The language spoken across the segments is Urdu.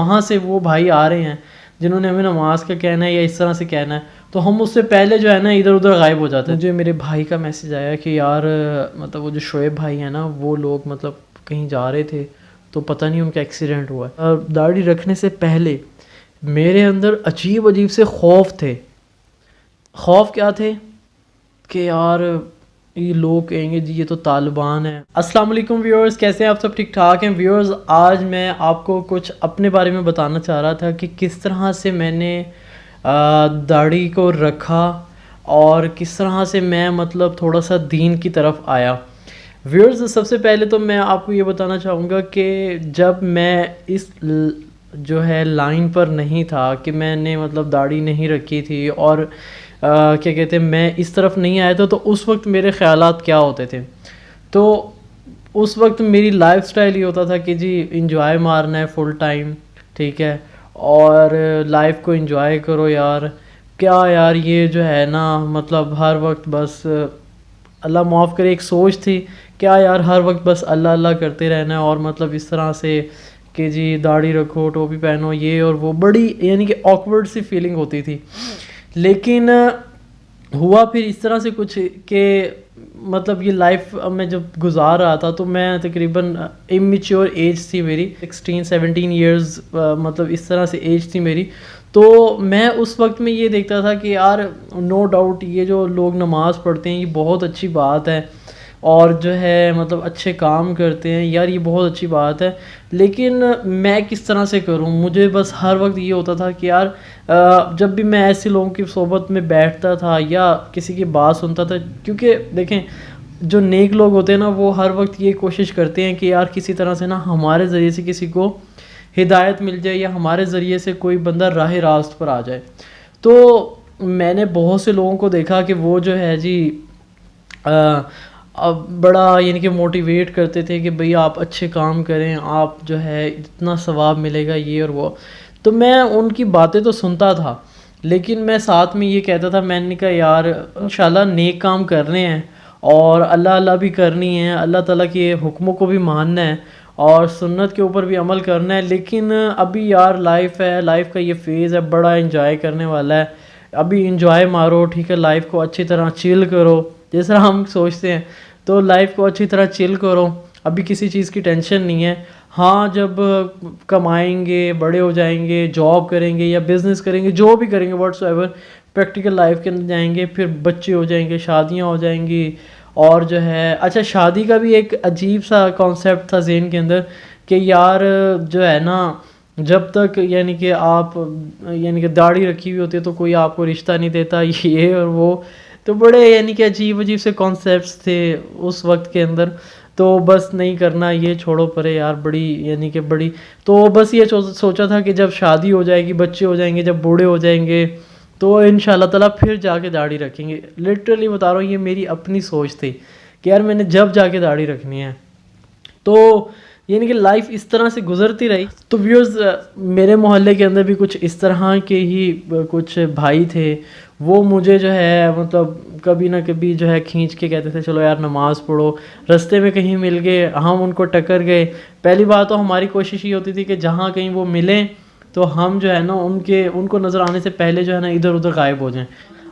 وہاں سے وہ بھائی آ رہے ہیں جنہوں نے ہمیں نماز کا کہنا ہے یا اس طرح سے کہنا ہے، تو ہم اس سے پہلے جو ہے نا ادھر ادھر غائب ہو جاتے ہیں۔ مجھے میرے بھائی کا میسج آیا کہ یار مطلب وہ جو شعیب بھائی ہیں نا، وہ لوگ مطلب کہیں جا رہے تھے تو پتہ نہیں ان کا ایکسیڈنٹ ہوا ہے۔ داڑھی رکھنے سے پہلے میرے اندر عجیب عجیب سے خوف تھے۔ خوف کیا تھے کہ یار یہ لوگ کہیں گے جی یہ تو طالبان ہیں۔ السلام علیکم ویورز، کیسے ہیں آپ سب؟ ٹھیک ٹھاک ہیں ویورز؟ آج میں آپ کو کچھ اپنے بارے میں بتانا چاہ رہا تھا کہ کس طرح سے میں نے داڑھی کو رکھا اور کس طرح سے میں مطلب تھوڑا سا دین کی طرف آیا۔ ویورز، سب سے پہلے تو میں آپ کو یہ بتانا چاہوں گا کہ جب میں اس جو ہے لائن پر نہیں تھا کہ میں نے مطلب داڑھی نہیں رکھی تھی اور کیا کہتے ہیں میں اس طرف نہیں آیا تھا، تو اس وقت میرے خیالات کیا ہوتے تھے؟ تو اس وقت میری لائف سٹائل یہ ہوتا تھا کہ جی انجوائے مارنا ہے فل ٹائم، ٹھیک ہے، اور لائف کو انجوائے کرو یار۔ کیا یار یہ جو ہے نا مطلب ہر وقت بس اللہ معاف کرے ایک سوچ تھی، کیا یار ہر وقت بس اللہ اللہ کرتے رہنا ہے اور مطلب اس طرح سے کہ جی داڑھی رکھو، ٹوپی پہنو، یہ اور وہ، بڑی یعنی کہ آکورڈ سی فیلنگ ہوتی تھی۔ لیکن ہوا پھر اس طرح سے کچھ کہ مطلب یہ لائف میں جب گزار رہا تھا تو میں تقریباً امیچیور ایج تھی میری، 16-17 ایئرز، مطلب اس طرح سے ایج تھی میری۔ تو میں اس وقت میں یہ دیکھتا تھا کہ یار نو ڈاؤٹ یہ جو لوگ نماز پڑھتے ہیں یہ بہت اچھی بات ہے، اور جو ہے مطلب اچھے کام کرتے ہیں یار، یہ بہت اچھی بات ہے، لیکن میں کس طرح سے کروں؟ مجھے بس ہر وقت یہ ہوتا تھا کہ یار جب بھی میں ایسے لوگوں کی صحبت میں بیٹھتا تھا یا کسی کی بات سنتا تھا، کیونکہ دیکھیں جو نیک لوگ ہوتے ہیں نا وہ ہر وقت یہ کوشش کرتے ہیں کہ یار کسی طرح سے نا ہمارے ذریعے سے کسی کو ہدایت مل جائے یا ہمارے ذریعے سے کوئی بندہ راہ راست پر آ جائے۔ تو میں نے بہت سے لوگوں کو دیکھا کہ وہ جو ہے جی بڑا یعنی کہ موٹیویٹ کرتے تھے کہ بھئی آپ اچھے کام کریں، آپ جو ہے اتنا ثواب ملے گا یہ اور وہ۔ تو میں ان کی باتیں تو سنتا تھا، لیکن میں ساتھ میں یہ کہتا تھا، میں نے کہا یار انشاءاللہ نیک کام کرنے ہیں اور اللہ اللہ بھی کرنی ہے، اللہ تعالیٰ کے حکموں کو بھی ماننا ہے اور سنت کے اوپر بھی عمل کرنا ہے، لیکن ابھی یار لائف ہے، لائف کا یہ فیز ہے، بڑا انجوائے کرنے والا ہے، ابھی انجوائے مارو، ٹھیک ہے، لائف کو اچھی طرح چل کرو، جس طرح ہم سوچتے ہیں تو لائف کو اچھی طرح چل کرو، ابھی کسی چیز کی ٹینشن نہیں ہے۔ ہاں جب کمائیں گے، بڑے ہو جائیں گے، جاب کریں گے یا بزنس کریں گے، جو بھی کریں گے واٹس ایور، پریکٹیکل لائف کے اندر جائیں گے، پھر بچے ہو جائیں گے، شادیاں ہو جائیں گی، اور جو ہے اچھا شادی کا بھی ایک عجیب سا کانسیپٹ تھا ذہن کے اندر کہ یار جو ہے نا جب تک یعنی کہ آپ یعنی کہ داڑھی رکھی ہوئی ہوتی ہے تو کوئی آپ کو رشتہ نہیں دیتا، یہ اور وہ، تو بڑے یعنی کہ عجیب عجیب سے کانسیپٹس تھے اس وقت کے اندر۔ تو بس نہیں کرنا، یہ چھوڑو پرے یار، بڑی یعنی کہ بڑی، تو بس یہ سوچا تھا کہ جب شادی ہو جائے گی، بچے ہو جائیں گے، جب بوڑھے ہو جائیں گے تو انشاءاللہ تعالیٰ پھر جا کے داڑھی رکھیں گے۔ لٹرلی بتا رہا ہوں، یہ میری اپنی سوچ تھی کہ یار میں نے جب جا کے داڑھی رکھنی ہے۔ تو یعنی کہ لائف اس طرح سے گزرتی رہی۔ تو ویورز، میرے محلے کے اندر بھی کچھ اس طرح کے ہی کچھ بھائی تھے، وہ مجھے جو ہے مطلب کبھی نہ کبھی جو ہے کھینچ کے کہتے تھے چلو یار نماز پڑھو، رستے میں کہیں مل گئے، ہم ان کو ٹکر گئے، پہلی بات تو ہماری کوشش یہ ہوتی تھی کہ جہاں کہیں وہ ملیں تو ہم جو ہے نا ان کو نظر آنے سے پہلے جو ہے نا ادھر ادھر غائب ہو جائیں۔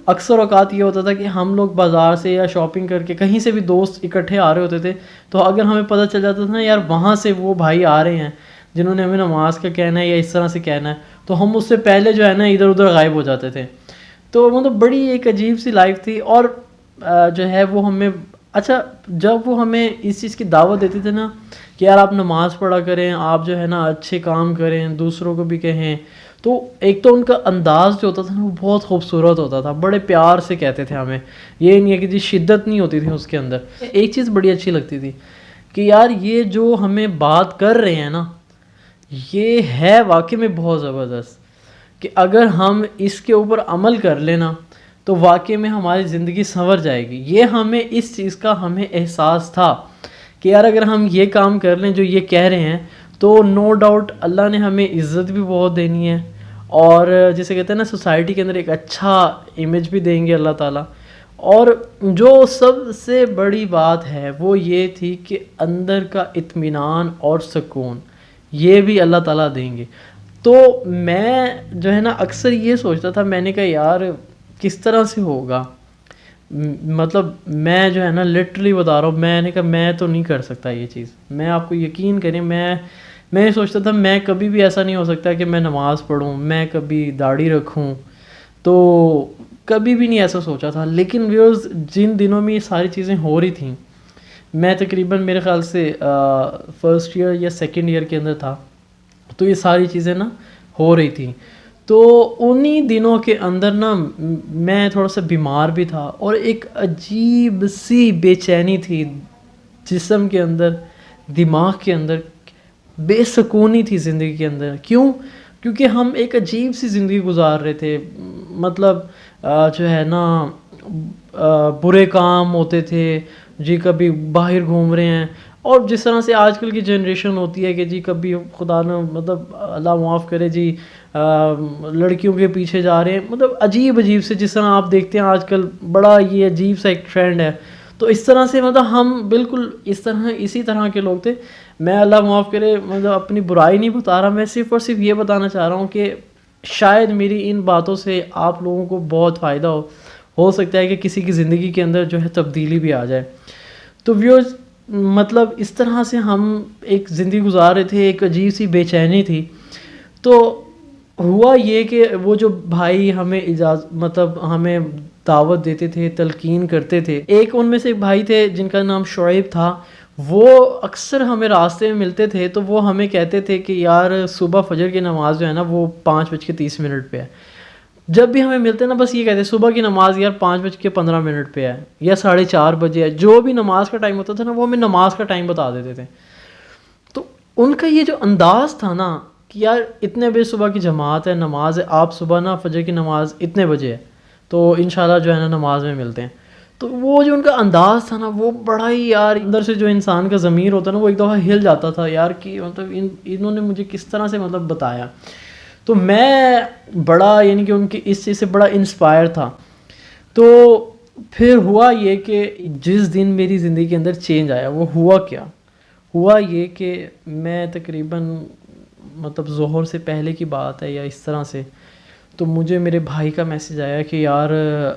اکثر اوقات یہ ہوتا تھا کہ ہم لوگ بازار سے یا شاپنگ کر کے کہیں سے بھی دوست اکٹھے آ رہے ہوتے تھے، تو اگر ہمیں پتہ چل جاتا تھا نا یار وہاں سے وہ بھائی آ رہے ہیں جنہوں نے ہمیں نماز کا کہنا ہے یا اس طرح سے کہنا ہے، تو ہم اس سے پہلے جو ہے نا ادھر ادھر غائب ہو جاتے تھے۔ تو مطلب بڑی ایک عجیب سی لائف تھی، اور جو ہے وہ ہمیں اچھا جب وہ ہمیں اس چیز کی دعوت دیتے تھے نا کہ یار آپ نماز پڑھا کریں، آپ جو ہے نا اچھے کام کریں، دوسروں کو بھی کہیں، تو ایک تو ان کا انداز جو ہوتا تھا نا وہ بہت خوبصورت ہوتا تھا، بڑے پیار سے کہتے تھے ہمیں، یہ نہیں ہے کہ جی شدت نہیں ہوتی تھی اس کے اندر۔ ایک چیز بڑی اچھی لگتی تھی کہ یار یہ جو ہمیں بات کر رہے ہیں نا یہ ہے واقعی میں بہت زبردست، کہ اگر ہم اس کے اوپر عمل کر لینا تو واقعی میں ہماری زندگی سنور جائے گی۔ یہ ہمیں اس چیز کا ہمیں احساس تھا کہ یار اگر ہم یہ کام کر لیں جو یہ کہہ رہے ہیں تو نو ڈاؤٹ اللہ نے ہمیں عزت بھی بہت دینی ہے، اور جسے کہتے ہیں نا سوسائٹی کے اندر ایک اچھا امیج بھی دیں گے اللہ تعالیٰ۔ اور جو سب سے بڑی بات ہے وہ یہ تھی کہ اندر کا اطمینان اور سکون یہ بھی اللہ تعالیٰ دیں گے۔ تو میں جو ہے نا اکثر یہ سوچتا تھا، میں نے کہا یار کس طرح سے ہوگا، مطلب میں جو ہے نا لٹرلی بتا رہا ہوں، میں نے کہا میں تو نہیں کر سکتا یہ چیز. میں آپ کو یقین کریں، میں یہ سوچتا تھا میں کبھی بھی ایسا نہیں ہو سکتا کہ میں نماز پڑھوں، میں کبھی داڑھی رکھوں، تو کبھی بھی نہیں ایسا سوچا تھا. لیکن ویورز جن دنوں میں یہ ساری چیزیں ہو رہی تھیں، میں تقریباً میرے خیال سے فرسٹ ایئر یا سیکنڈ ایئر کے اندر تھا، تو یہ ساری چیزیں نا ہو رہی تھیں. تو انہی دنوں کے اندر نا میں تھوڑا سا بیمار بھی تھا، اور ایک عجیب سی بے چینی تھی جسم کے اندر، دماغ کے اندر، بے سکونی تھی زندگی کے اندر. کیونکہ ہم ایک عجیب سی زندگی گزار رہے تھے. مطلب جو ہے نا برے کام ہوتے تھے جی، کبھی باہر گھوم رہے ہیں، اور جس طرح سے آج کل کی جنریشن ہوتی ہے کہ جی کبھی خدا نہ مطلب اللہ معاف کرے جی لڑکیوں کے پیچھے جا رہے ہیں، مطلب عجیب سے، جس طرح آپ دیکھتے ہیں آج کل بڑا یہ عجیب سا ایک ٹرینڈ ہے. تو اس طرح سے مطلب ہم بالکل اسی طرح کے لوگ تھے. میں اللہ معاف کرے مطلب اپنی برائی نہیں بتا رہا، میں صرف اور صرف یہ بتانا چاہ رہا ہوں کہ شاید میری ان باتوں سے آپ لوگوں کو بہت فائدہ ہو سکتا ہے کہ کسی کی زندگی کے اندر جو ہے تبدیلی بھی آ جائے. تو ویورز مطلب اس طرح سے ہم ایک زندگی گزار رہے تھے، ایک عجیب سی بے چینی تھی. تو ہوا یہ کہ وہ جو بھائی ہمیں مطلب ہمیں دعوت دیتے تھے، تلقین کرتے تھے، ایک ان میں سے ایک بھائی تھے جن کا نام شعیب تھا. وہ اکثر ہمیں راستے میں ملتے تھے، تو وہ ہمیں کہتے تھے کہ یار صبح فجر کی نماز جو ہے نا وہ 5:30 پہ ہے. جب بھی ہمیں ملتے نا بس یہ کہتے ہیں صبح کی نماز یار 5:15 پہ ہے یا 4:30 بجے ہے. جو بھی نماز کا ٹائم ہوتا تھا نا وہ ہمیں نماز کا ٹائم بتا دیتے تھے. تو ان کا یہ جو انداز تھا نا کہ یار اتنے بجے صبح کی جماعت ہے، نماز ہے، آپ صبح نا فجر کی نماز اتنے بجے ہے، تو انشاءاللہ جو ہے نا نماز میں ملتے ہیں. تو وہ جو ان کا انداز تھا نا وہ بڑا ہی یار اندر سے جو انسان کا ضمیر ہوتا ہے نا وہ ایک دفعہ ہل جاتا تھا یار کہ مطلب انہوں نے مجھے کس طرح سے مطلب بتایا. تو میں بڑا یعنی کہ ان کی اس چیز سے بڑا انسپائر تھا. تو پھر ہوا یہ کہ جس دن میری زندگی کے اندر چینج آیا وہ ہوا یہ کہ میں تقریباً مطلب ظہر سے پہلے کی بات ہے یا اس طرح سے، تو مجھے میرے بھائی کا میسیج آیا کہ یار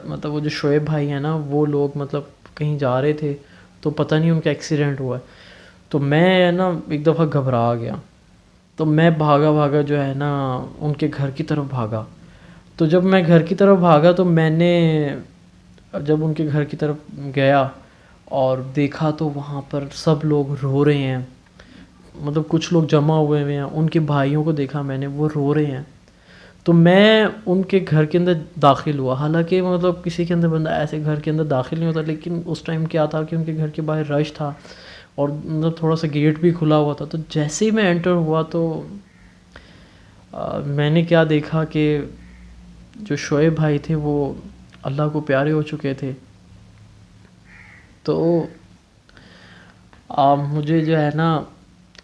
مطلب وہ جو شعیب بھائی ہیں نا وہ لوگ مطلب کہیں جا رہے تھے تو پتہ نہیں ان کا ایکسیڈنٹ ہوا ہے. تو میں نا ایک دفعہ گھبرا گیا، تو میں بھاگا جو ہے نا ان کے گھر کی طرف بھاگا. تو جب میں گھر کی طرف بھاگا تو میں نے جب ان کے گھر کی طرف گیا اور دیکھا تو وہاں پر سب لوگ رو رہے ہیں، مطلب کچھ لوگ جمع ہوئے ہیں، ان کے بھائیوں کو دیکھا میں نے وہ رو رہے ہیں. تو میں ان کے گھر کے اندر داخل ہوا، حالانکہ مطلب کسی کے اندر بندہ ایسے گھر کے اندر داخل نہیں ہوتا، لیکن اس ٹائم کیا تھا کہ ان کے گھر کے باہر رش تھا اور مطلب تھوڑا سا گیٹ بھی کھلا ہوا تھا. تو جیسے ہی میں انٹر ہوا تو میں نے کیا دیکھا کہ جو شعیب بھائی تھے وہ اللہ کو پیارے ہو چکے تھے. تو مجھے جو ہے نا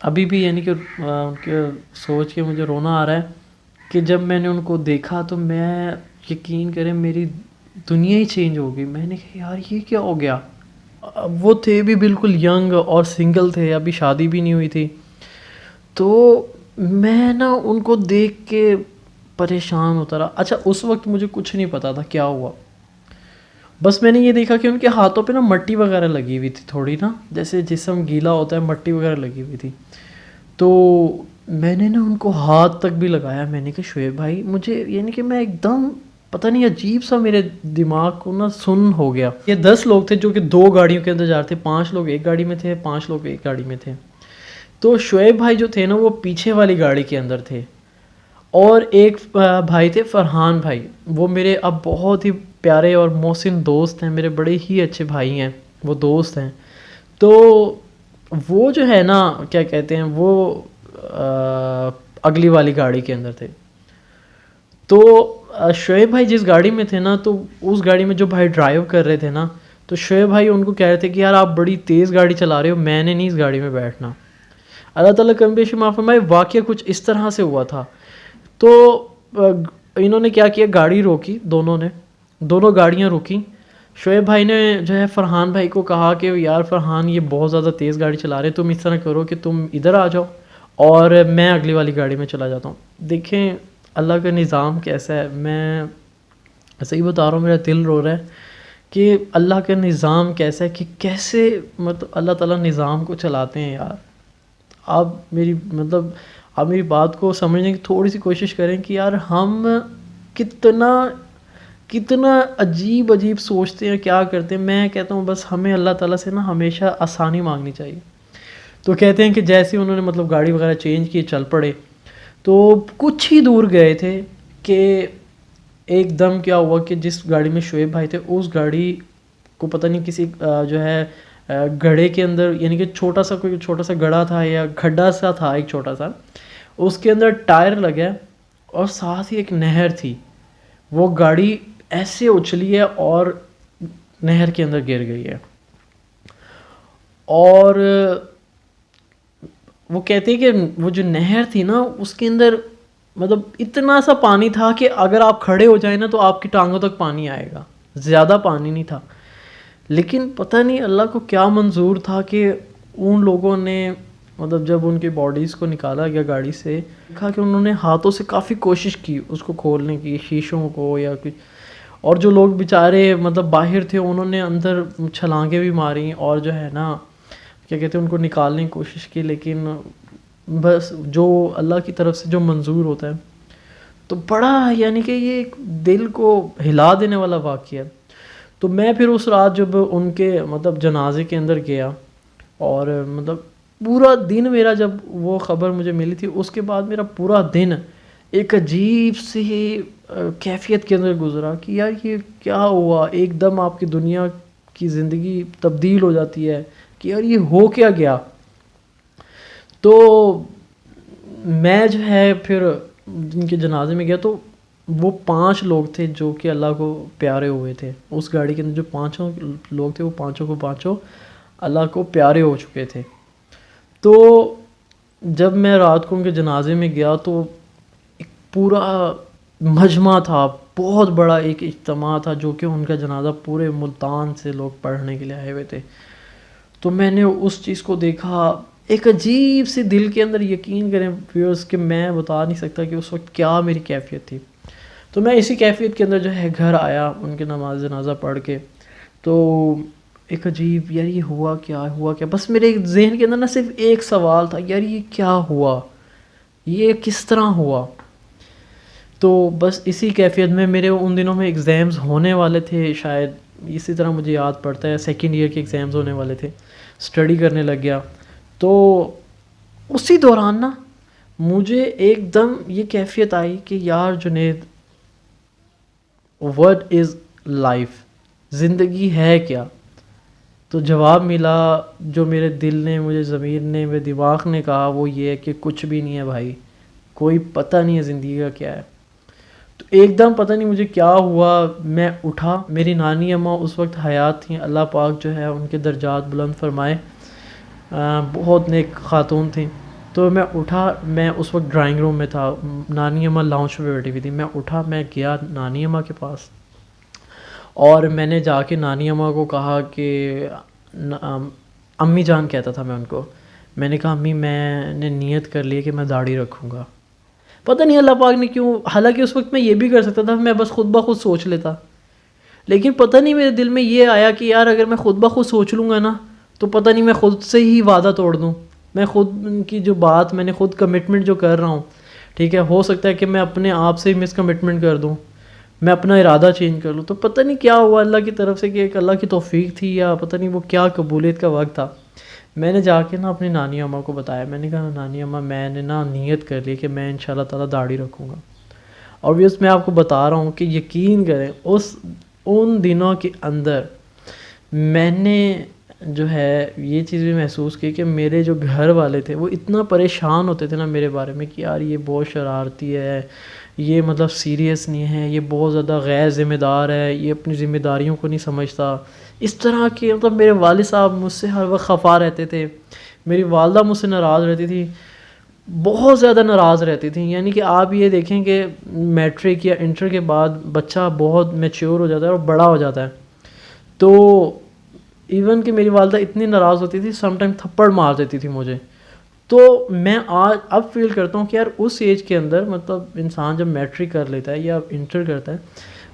ابھی بھی یعنی کہ ان کے سوچ کے مجھے رونا آ رہا ہے کہ جب میں نے ان کو دیکھا تو میں یقین کریں میری دنیا ہی چینج ہو گئی. میں نے کہا یار یہ کیا ہو گیا. وہ تھے بھی بالکل ینگ اور سنگل تھے، ابھی شادی بھی نہیں ہوئی تھی. تو میں نا ان کو دیکھ کے پریشان ہوتا رہا. اچھا اس وقت مجھے کچھ نہیں پتا تھا کیا ہوا، بس میں نے یہ دیکھا کہ ان کے ہاتھوں پہ نا مٹی وغیرہ لگی ہوئی تھی تھوڑی نا، جیسے جسم گیلا ہوتا ہے مٹی وغیرہ لگی ہوئی تھی. تو میں نے نا ان کو ہاتھ تک بھی لگایا. میں نے کہا شعیب بھائی مجھے یعنی کہ میں ایک دم پتہ نہیں عجیب سا میرے دماغ کو نا سن ہو گیا. یہ 10 لوگ تھے جو کہ 2 گاڑیوں کے اندر جا رہے تھے، 5 لوگ ایک گاڑی میں تھے، 5 لوگ ایک گاڑی میں تھے. تو شعیب بھائی جو تھے نا وہ پیچھے والی گاڑی کے اندر تھے، اور ایک بھائی تھے فرحان بھائی، وہ میرے اب بہت ہی پیارے اور محسن دوست ہیں، میرے بڑے ہی اچھے بھائی ہیں، وہ دوست ہیں. تو وہ جو ہے نا کیا کہتے ہیں وہ اگلی والی گاڑی کے اندر تھے. تو شعیب بھائی جس گاڑی میں تھے نا تو اس گاڑی میں جو بھائی ڈرائیو کر رہے تھے نا تو شعیب بھائی ان کو کہہ رہے تھے کہ یار آپ بڑی تیز گاڑی چلا رہے ہو، میں نے نہیں اس گاڑی میں بیٹھنا. اللہ تعالیٰ کم بیشی معاف فرمائے، واقعہ کچھ اس طرح سے ہوا تھا. تو انہوں نے کیا کیا، گاڑی روکی، دونوں گاڑیاں روکیں. شعیب بھائی نے جو ہے فرحان بھائی کو کہا کہ یار فرحان یہ بہت زیادہ تیز گاڑی چلا رہے، تم اس طرح کرو کہ تم ادھر آ جاؤ اور میں اگلی والی گاڑی میں چلا جاتا ہوں. دیکھیں اللہ کا نظام کیسا ہے، میں صحیح بتا رہا ہوں، میرا دل رو رہا ہے کہ اللہ کا نظام کیسا ہے، کہ کیسے مطلب اللہ تعالیٰ نظام کو چلاتے ہیں یار. آپ میری بات کو سمجھنے کی تھوڑی سی کوشش کریں کہ یار ہم کتنا عجیب سوچتے ہیں، کیا کرتے ہیں. میں کہتا ہوں بس ہمیں اللہ تعالیٰ سے نا ہمیشہ آسانی مانگنی چاہیے. تو کہتے ہیں کہ جیسے انہوں نے مطلب گاڑی وغیرہ چینج کی، چل پڑے. تو کچھ ہی دور گئے تھے کہ ایک دم کیا ہوا کہ جس گاڑی میں شعیب بھائی تھے اس گاڑی کو پتہ نہیں کسی جو ہے گڑھے کے اندر، یعنی کہ چھوٹا سا گڑھا تھا یا کھڈا سا تھا ایک چھوٹا سا، اس کے اندر ٹائر لگا اور ساتھ ہی ایک نہر تھی. وہ گاڑی ایسے اچھلی ہے اور نہر کے اندر گر گئی ہے. اور وہ کہتے ہیں کہ وہ جو نہر تھی نا اس کے اندر مطلب اتنا سا پانی تھا کہ اگر آپ کھڑے ہو جائیں نا تو آپ کی ٹانگوں تک پانی آئے گا، زیادہ پانی نہیں تھا. لیکن پتہ نہیں اللہ کو کیا منظور تھا کہ ان لوگوں نے مطلب جب ان کی باڈیز کو نکالا گیا گاڑی سے، دیکھا کہ انہوں نے ہاتھوں سے کافی کوشش کی اس کو کھولنے کی، شیشوں کو یا کچھ. اور جو لوگ بیچارے مطلب باہر تھے انہوں نے اندر چھلانگیں بھی ماری اور جو ہے نا کیا کہتے ہیں ان کو نکالنے کی کوشش کی. لیکن بس جو اللہ کی طرف سے جو منظور ہوتا ہے. تو بڑا یعنی کہ یہ ایک دل کو ہلا دینے والا واقعہ ہے. تو میں پھر اس رات جب ان کے مطلب جنازے کے اندر گیا اور مطلب پورا دن میرا، جب وہ خبر مجھے ملی تھی اس کے بعد میرا پورا دن ایک عجیب سی کیفیت کے اندر گزرا کہ یار یہ کیا ہوا. ایک دم آپ کی دنیا کی زندگی تبدیل ہو جاتی ہے کہ یار یہ ہو کیا گیا. تو میں جو ہے پھر جن کے جنازے میں گیا تو وہ 5 لوگ تھے جو کہ اللہ کو پیارے ہوئے تھے. اس گاڑی کے اندر جو 5 لوگ تھے وہ پانچوں اللہ کو پیارے ہو چکے تھے. تو جب میں رات کو ان کے جنازے میں گیا تو ایک پورا مجمع تھا، بہت بڑا ایک اجتماع تھا جو کہ ان کا جنازہ پورے ملتان سے لوگ پڑھنے کے لیے آئے ہوئے تھے. تو میں نے اس چیز کو دیکھا، ایک عجیب سی دل کے اندر، یقین کریں ویورز کہ میں بتا نہیں سکتا کہ اس وقت کیا میری کیفیت تھی. تو میں اسی کیفیت کے اندر جو ہے گھر آیا ان کے نماز جنازہ پڑھ کے. تو ایک عجیب یار یہ ہوا کیا، بس میرے ذہن کے اندر نا صرف ایک سوال تھا، یار یہ کیا ہوا، یہ کس طرح ہوا. تو بس اسی کیفیت میں میرے ان دنوں میں ایگزامز ہونے والے تھے، شاید اسی طرح مجھے یاد پڑتا ہے 2nd ایئر کے ایگزامز ہونے والے تھے. اسٹڈی کرنے لگ گیا. تو اسی دوران نا مجھے ایک دم یہ کیفیت آئی کہ یار جنید، what is life، زندگی ہے کیا. تو جواب ملا جو میرے دل نے، مجھے ضمیر نے، میرے دماغ نے کہا، وہ یہ ہے کہ کچھ بھی نہیں ہے بھائی، کوئی پتہ نہیں ہے زندگی کا کیا ہے. تو ایک دم پتہ نہیں مجھے کیا ہوا، میں اٹھا. میری نانی اماں اس وقت حیات تھیں، اللہ پاک جو ہے ان کے درجات بلند فرمائے، بہت نیک خاتون تھیں. تو میں اٹھا، میں اس وقت ڈرائنگ روم میں تھا، نانی اماں لاؤنج پہ بیٹھی ہوئی تھی. میں اٹھا، میں گیا نانی اماں کے پاس اور میں نے جا کے نانی اماں کو کہا کہ امی جان کہتا تھا میں ان کو، میں نے کہا امی میں نے نیت کر لی کہ میں داڑھی رکھوں گا. پتہ نہیں اللہ پاک نے کیوں، حالانکہ اس وقت میں یہ بھی کر سکتا تھا، میں بس خود بخود سوچ لیتا. لیکن پتہ نہیں میرے دل میں یہ آیا کہ یار اگر میں خود بخود سوچ لوں گا نا تو پتہ نہیں میں خود سے ہی وعدہ توڑ دوں. میں خود کی جو بات میں نے خود کمٹمنٹ جو کر رہا ہوں، ٹھیک ہے، ہو سکتا ہے کہ میں اپنے آپ سے ہی مس کمٹمنٹ کر دوں، میں اپنا ارادہ چینج کر لوں. تو پتہ نہیں کیا ہوا اللہ کی طرف سے کہ ایک اللہ کی توفیق تھی یا پتہ نہیں وہ کیا قبولیت کا وقت تھا. میں نے جا کے نا اپنی نانی اماں کو بتایا. میں نے کہا نانی اماں میں نے نا نیت کر لی کہ میں انشاءاللہ تعالیٰ داڑھی رکھوں گا. اور میں آپ کو بتا رہا ہوں کہ یقین کریں ان دنوں کے اندر میں نے جو ہے یہ چیز بھی محسوس کی کہ میرے جو گھر والے تھے وہ اتنا پریشان ہوتے تھے نا میرے بارے میں کہ یار یہ بہت شرارتی ہے، یہ مطلب سیریس نہیں ہے، یہ بہت زیادہ غیر ذمہ دار ہے، یہ اپنی ذمہ داریوں کو نہیں سمجھتا. اس طرح کے مطلب میرے والد صاحب مجھ سے ہر وقت خفا رہتے تھے. میری والدہ مجھ سے ناراض رہتی تھی، بہت زیادہ ناراض رہتی تھیں. یعنی کہ آپ یہ دیکھیں کہ میٹرک یا انٹر کے بعد بچہ بہت میچیور ہو جاتا ہے اور بڑا ہو جاتا ہے. تو ایون کہ میری والدہ اتنی ناراض ہوتی تھی، سم ٹائم تھپڑ مار دیتی تھی مجھے. تو میں آج اب فیل کرتا ہوں کہ یار اس ایج کے اندر مطلب انسان جب میٹرک کر لیتا ہے یا انٹر کرتا ہے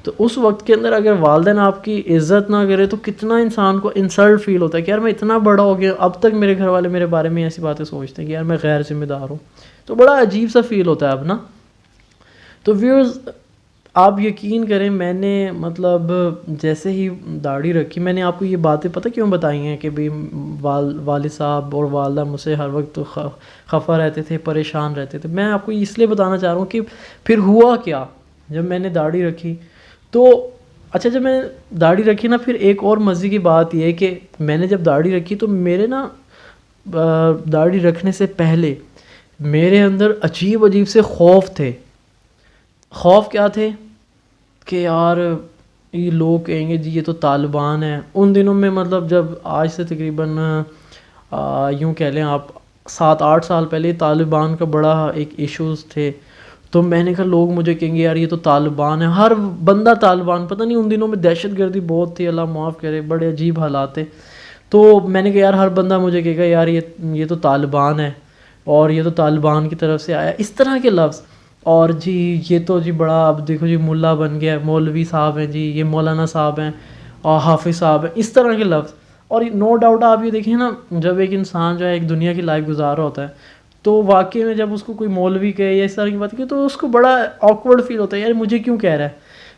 تو اس وقت کے اندر اگر والدین آپ کی عزت نہ کرے تو کتنا انسان کو انسلٹ فیل ہوتا ہے کہ یار میں اتنا بڑا ہو گیا اب تک میرے گھر والے میرے بارے میں ایسی باتیں سوچتے ہیں کہ یار میں غیر ذمہ دار ہوں. تو بڑا عجیب سا فیل ہوتا ہے اب نا. تو ویورز آپ یقین کریں میں نے مطلب جیسے ہی داڑھی رکھی میں نے آپ کو یہ باتیں پتہ کیوں بتائی ہیں کہ بھئی والد صاحب اور والدہ مجھ سے ہر وقت خفا رہتے تھے, پریشان رہتے تھے. میں آپ کو اس لیے بتانا چاہ رہا ہوں کہ پھر ہوا کیا جب میں نے داڑھی رکھی. تو اچھا جب میں داڑھی رکھی نا پھر ایک اور مزے کی بات یہ ہے کہ میں نے جب داڑھی رکھی تو میرے نا داڑھی رکھنے سے پہلے میرے اندر عجیب عجیب سے خوف تھے. خوف کیا تھے کہ یار یہ لوگ کہیں گے جی یہ تو طالبان ہے. ان دنوں میں مطلب جب آج سے تقریباً یوں کہہ لیں آپ 7-8 سال پہلے طالبان کا بڑا ایک ایشوز تھے. تو میں نے کہا لوگ مجھے کہیں گے یار یہ تو طالبان ہے, ہر بندہ طالبان. پتہ نہیں ان دنوں میں دہشت گردی بہت تھی, اللہ معاف کرے, بڑے عجیب حالات تھے. تو میں نے کہا یار ہر بندہ مجھے کہے گا یار یہ تو طالبان ہے اور یہ تو طالبان کی طرف سے آیا, اس طرح کے لفظ. اور جی یہ تو جی بڑا اب دیکھو جی ملا بن گیا, مولوی صاحب ہیں جی, یہ مولانا صاحب ہیں اور حافظ صاحب ہیں, اس طرح کے لفظ. اور نو ڈاؤٹ آپ یہ دیکھیں نا جب ایک انسان جو ہے ایک دنیا کی لائف گزار رہا ہوتا ہے تو واقعی میں جب اس کو کوئی مولوی کہے یا اس طرح کی بات کہے تو اس کو بڑا آکورڈ فیل ہوتا ہے, یار مجھے کیوں کہہ رہا ہے.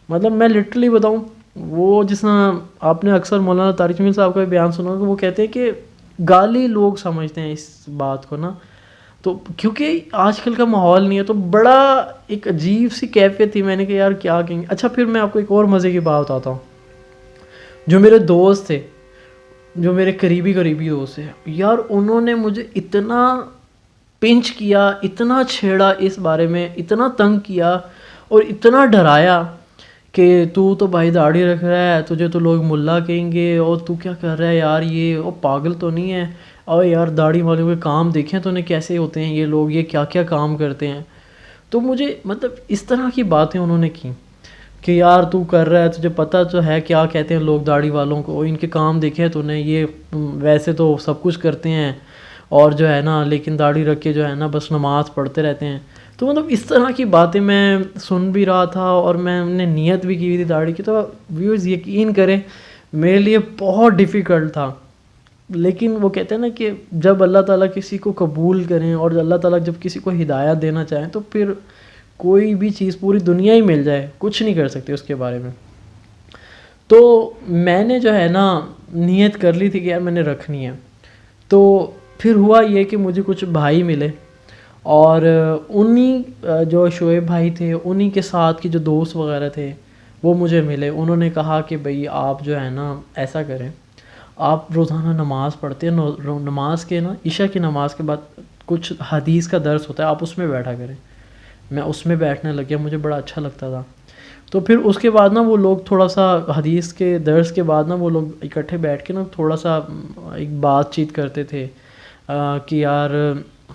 مطلب میں لٹرلی بتاؤں وہ جس طرح آپ نے اکثر مولانا طارق جمیل صاحب کا بھی بیان سنا کہ وہ کہتے ہیں کہ گالی لوگ سمجھتے ہیں اس بات کو نا. تو کیونکہ آج کل کا ماحول نہیں ہے تو بڑا ایک عجیب سی کیفیت تھی. میں نے کہا یار کیا کہیں گے. اچھا پھر میں آپ کو ایک اور مزے کی بات بتاتا ہوں. جو میرے دوست تھے, جو میرے قریبی دوست تھے, یار انہوں نے مجھے اتنا پنچ کیا, اتنا چھیڑا اس بارے میں, اتنا تنگ کیا اور اتنا ڈرایا کہ تو بھائی داڑھی رکھ رہا ہے, تجھے تو لوگ ملا کہیں گے, اور تو کیا کر رہا ہے یار, یہ وہ پاگل تو نہیں ہے, اور یار داڑھی والوں کے کام دیکھیں تو انہیں کیسے ہوتے ہیں یہ لوگ, یہ کیا کیا کام کرتے ہیں. تو مجھے مطلب اس طرح کی باتیں انہوں نے کی کہ یار تو کر رہا ہے, تجھے پتہ تو ہے کیا کہتے ہیں لوگ داڑھی والوں کو, ان کے کام دیکھیں تو انہیں, یہ ویسے تو سب کچھ کرتے ہیں اور جو ہے نا لیکن داڑھی رکھ کے جو ہے نا بس نماز پڑھتے رہتے ہیں. تو مطلب اس طرح کی باتیں میں سن بھی رہا تھا اور میں نے نیت بھی کی ہوئی تھی داڑھی کی. تو ویورز یقین کریں میرے لیے بہت ڈیفیکلٹ تھا, لیکن وہ کہتے ہیں نا کہ جب اللہ تعالیٰ کسی کو قبول کریں اور اللہ تعالیٰ جب کسی کو ہدایت دینا چاہیں تو پھر کوئی بھی چیز پوری دنیا ہی مل جائے کچھ نہیں کر سکتے اس کے بارے میں. تو میں نے جو ہے نا نیت کر لی تھی کہ یار میں نے رکھنی ہے. تو پھر ہوا یہ کہ مجھے کچھ بھائی ملے اور انہی جو شعیب بھائی تھے انہی کے ساتھ کے جو دوست وغیرہ تھے وہ مجھے ملے. انہوں نے کہا کہ بھئی آپ جو ہے نا ایسا کریں, آپ روزانہ نماز پڑھتے ہیں, نماز کے نا عشاء کی نماز کے بعد کچھ حدیث کا درس ہوتا ہے, آپ اس میں بیٹھا کریں. میں اس میں بیٹھنے لگ گیا, مجھے بڑا اچھا لگتا تھا. تو پھر اس کے بعد نا وہ لوگ تھوڑا سا حدیث کے درس کے بعد نا وہ لوگ اکٹھے بیٹھ کے نا تھوڑا سا ایک بات چیت کرتے تھے کہ یار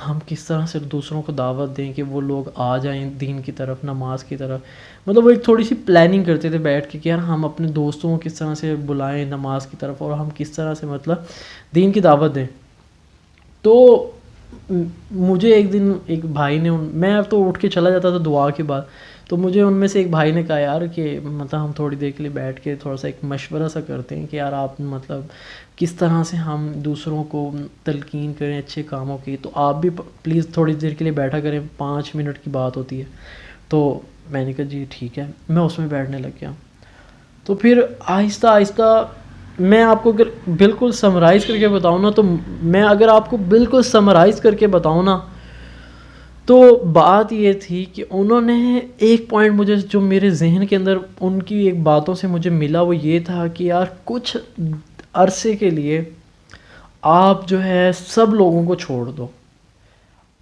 ہم کس طرح سے دوسروں کو دعوت دیں کہ وہ لوگ آ جائیں دین کی طرف, نماز کی طرف. مطلب وہ ایک تھوڑی سی پلاننگ کرتے تھے بیٹھ کے کہ یار ہم اپنے دوستوں کو کس طرح سے بلائیں نماز کی طرف اور ہم کس طرح سے مطلب دین کی دعوت دیں. تو مجھے ایک دن ایک بھائی نے, میں تو اٹھ کے چلا جاتا تھا دعا کے بعد, تو مجھے ان میں سے ایک بھائی نے کہا یار کہ مطلب ہم تھوڑی دیر کے لیے بیٹھ کے تھوڑا سا ایک مشورہ سا کرتے ہیں کہ یار آپ مطلب کس طرح سے ہم دوسروں کو تلقین کریں اچھے کاموں کی, تو آپ بھی پلیز تھوڑی دیر کے لیے بیٹھا کریں, 5 منٹ کی بات ہوتی ہے. تو میں نے کہا جی ٹھیک ہے, میں اس میں بیٹھنے لگ گیا. تو پھر آہستہ آہستہ میں آپ کو اگر بالکل سمرائز کر کے بتاؤں نا, تو میں اگر آپ کو بالکل سمرائز کر کے بتاؤں نا تو بات یہ تھی کہ انہوں نے ایک پوائنٹ مجھے جو میرے ذہن کے اندر ان کی ایک باتوں سے مجھے ملا, وہ یہ تھا کہ یار کچھ عرصے کے لیے آپ جو ہے سب لوگوں کو چھوڑ دو,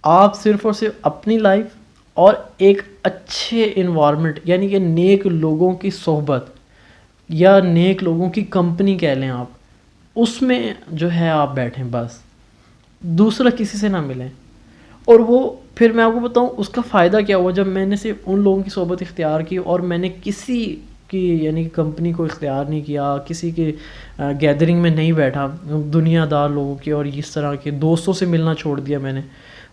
آپ صرف اور صرف اپنی لائف اور ایک اچھے انوائرمنٹ یعنی کہ نیک لوگوں کی صحبت یا نیک لوگوں کی کمپنی کہہ لیں آپ, اس میں جو ہے آپ بیٹھیں, بس دوسرا کسی سے نہ ملیں. اور وہ پھر میں آپ کو بتاؤں اس کا فائدہ کیا ہوا جب میں نے صرف ان لوگوں کی صحبت اختیار کی اور میں نے کسی کی یعنی کہ کمپنی کو اختیار نہیں کیا, کسی کے گیدرنگ میں نہیں بیٹھا دنیا دار لوگوں کے اور اس طرح کے دوستوں سے ملنا چھوڑ دیا میں نے.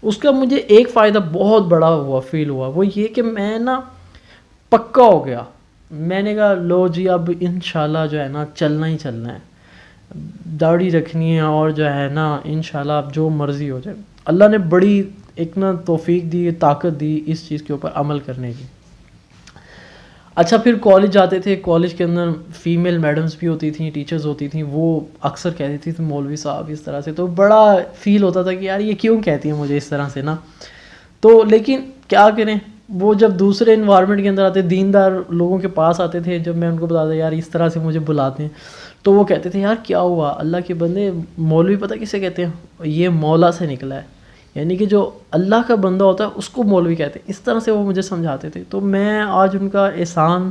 اس کا مجھے ایک فائدہ بہت بڑا ہوا فیل ہوا، وہ یہ کہ میں نا پکا ہو گیا. میں نے کہا لو جی اب انشاءاللہ جو ہے نا چلنا ہی چلنا ہے، داڑھی رکھنی ہے، اور جو ہے نا انشاءاللہ اب جو مرضی ہو جائے. اللہ نے بڑی ایک نا توفیق دی، طاقت دی اس چیز کے اوپر عمل کرنے کی. اچھا پھر کالج جاتے تھے، کالج کے اندر فیمیل میڈمز بھی ہوتی تھیں، ٹیچرز ہوتی تھیں، وہ اکثر کہتی تھی مولوی صاحب اس طرح سے، تو بڑا فیل ہوتا تھا کہ یار یہ کیوں کہتی ہیں مجھے اس طرح سے نا. تو لیکن کیا کریں، وہ جب دوسرے انوائرمنٹ کے اندر آتے، دیندار لوگوں کے پاس آتے تھے، جب میں ان کو بتاتا یار اس طرح سے مجھے بلاتے ہیں، تو وہ کہتے تھے یار کیا ہوا، اللہ کے بندے مولوی پتہ کسے کہتے ہیں، یہ مولا سے نکلا ہے، یعنی کہ جو اللہ کا بندہ ہوتا ہے اس کو مولوی کہتے ہیں. اس طرح سے وہ مجھے سمجھاتے تھے. تو میں آج ان کا احسان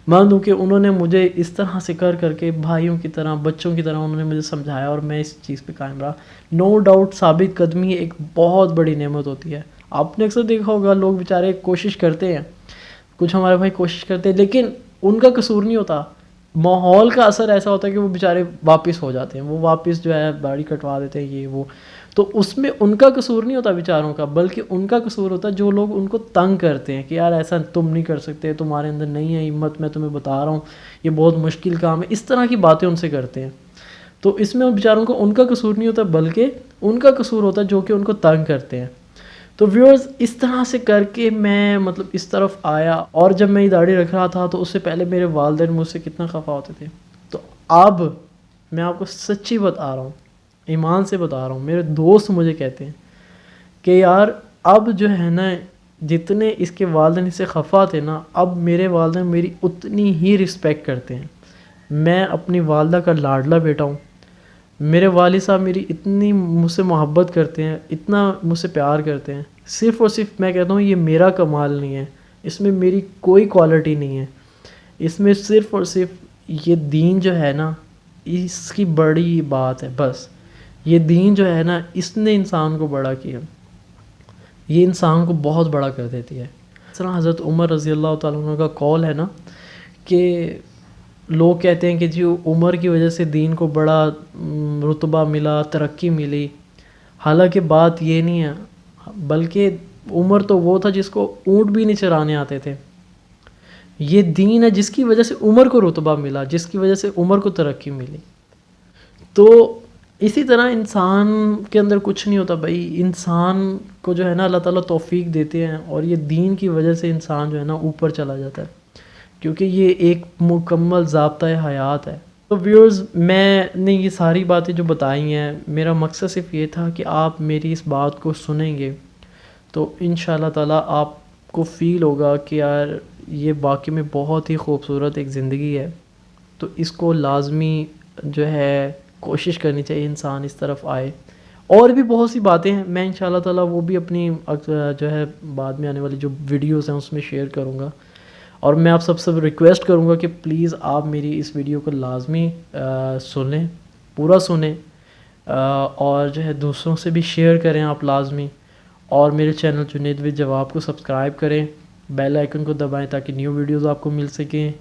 مند ہوں کہ انہوں نے مجھے اس طرح سے کر کے بھائیوں کی طرح، بچوں کی طرح انہوں نے مجھے سمجھایا، اور میں اس چیز پہ قائم رہا. نو ڈاؤٹ ثابت قدمی ایک بہت بڑی نعمت ہوتی ہے. آپ نے اکثر دیکھا ہوگا لوگ بیچارے کوشش کرتے ہیں، کچھ ہمارے بھائی کوشش کرتے ہیں، لیکن ان کا قصور نہیں ہوتا، ماحول کا اثر ایسا ہوتا ہے کہ وہ بیچارے واپس ہو جاتے ہیں، وہ واپس جو ہے داڑھی کٹوا دیتے ہیں یہ وہ. تو اس میں ان کا قصور نہیں ہوتا بیچاروں کا، بلکہ ان کا قصور ہوتا ہے جو لوگ ان کو تنگ کرتے ہیں کہ یار ایسا تم نہیں کر سکتے، تمہارے اندر نہیں ہے ہمت، میں تمہیں بتا رہا ہوں یہ بہت مشکل کام ہے، اس طرح کی باتیں ان سے کرتے ہیں. تو اس میں بیچاروں کو ان کا قصور نہیں ہوتا، بلکہ ان کا قصور ہوتا ہے جو کہ ان کو تنگ کرتے ہیں. تو ویورز اس طرح سے کر کے میں مطلب اس طرف آیا. اور جب میں یہ داڑھی رکھ رہا تھا تو اس سے پہلے میرے والدین مجھ سے کتنا خفا ہوتے تھے. تو اب میں آپ کو سچی بتا رہا ہوں، ایمان سے بتا رہا ہوں، میرے دوست مجھے کہتے ہیں کہ یار اب جو ہے نا جتنے اس کے والدین اس سے خفا تھے نا، اب میرے والدین میری اتنی ہی رسپیکٹ کرتے ہیں. میں اپنی والدہ کا لاڈلا بیٹا ہوں. میرے والد صاحب میری اتنی مجھ سے محبت کرتے ہیں، اتنا مجھ سے پیار کرتے ہیں. صرف اور صرف میں کہتا ہوں یہ میرا کمال نہیں ہے، اس میں میری کوئی کوالٹی نہیں ہے، اس میں صرف اور صرف یہ دین جو ہے نا اس کی بڑی بات ہے. بس یہ دین جو ہے نا اس نے انسان کو بڑا کیا، یہ انسان کو بہت بڑا کر دیتی ہے. اس طرح حضرت عمر رضی اللہ تعالیٰ عنہ کا قول ہے نا کہ لوگ کہتے ہیں کہ جی عمر کی وجہ سے دین کو بڑا رتبہ ملا، ترقی ملی. حالانکہ بات یہ نہیں ہے، بلکہ عمر تو وہ تھا جس کو اونٹ بھی نہیں چرانے آتے تھے. یہ دین ہے جس کی وجہ سے عمر کو رتبہ ملا، جس کی وجہ سے عمر کو ترقی ملی. تو اسی طرح انسان کے اندر کچھ نہیں ہوتا بھائی، انسان کو جو ہے نا اللہ تعالیٰ توفیق دیتے ہیں، اور یہ دین کی وجہ سے انسان جو ہے نا اوپر چلا جاتا ہے، کیونکہ یہ ایک مکمل ضابطۂ حیات ہے. تو ویورز میں نے یہ ساری باتیں جو بتائی ہیں، میرا مقصد صرف یہ تھا کہ آپ میری اس بات کو سنیں گے تو انشاءاللہ تعالیٰ آپ کو فیل ہوگا کہ یار یہ واقعی میں بہت ہی خوبصورت ایک زندگی ہے. تو اس کو لازمی جو ہے کوشش کرنی چاہیے انسان اس طرف آئے. اور بھی بہت سی باتیں ہیں، میں انشاءاللہ تعالیٰ وہ بھی اپنی جو ہے بعد میں آنے والی جو ویڈیوز ہیں اس میں شیئر کروں گا. اور میں آپ سب ریکویسٹ کروں گا کہ پلیز آپ میری اس ویڈیو کو لازمی سنیں، پورا سنیں، اور جو ہے دوسروں سے بھی شیئر کریں آپ لازمی. اور میرے چینل جنید وِد جواب کو سبسکرائب کریں، بیل آئیکن کو دبائیں تاکہ نیو ویڈیوز آپ کو مل سکیں.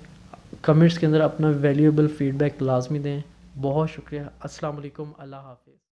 کمنٹس کے اندر اپنا ویلیوبل فیڈ بیک لازمی دیں. بہت شکریہ. السلام علیکم. اللہ حافظ.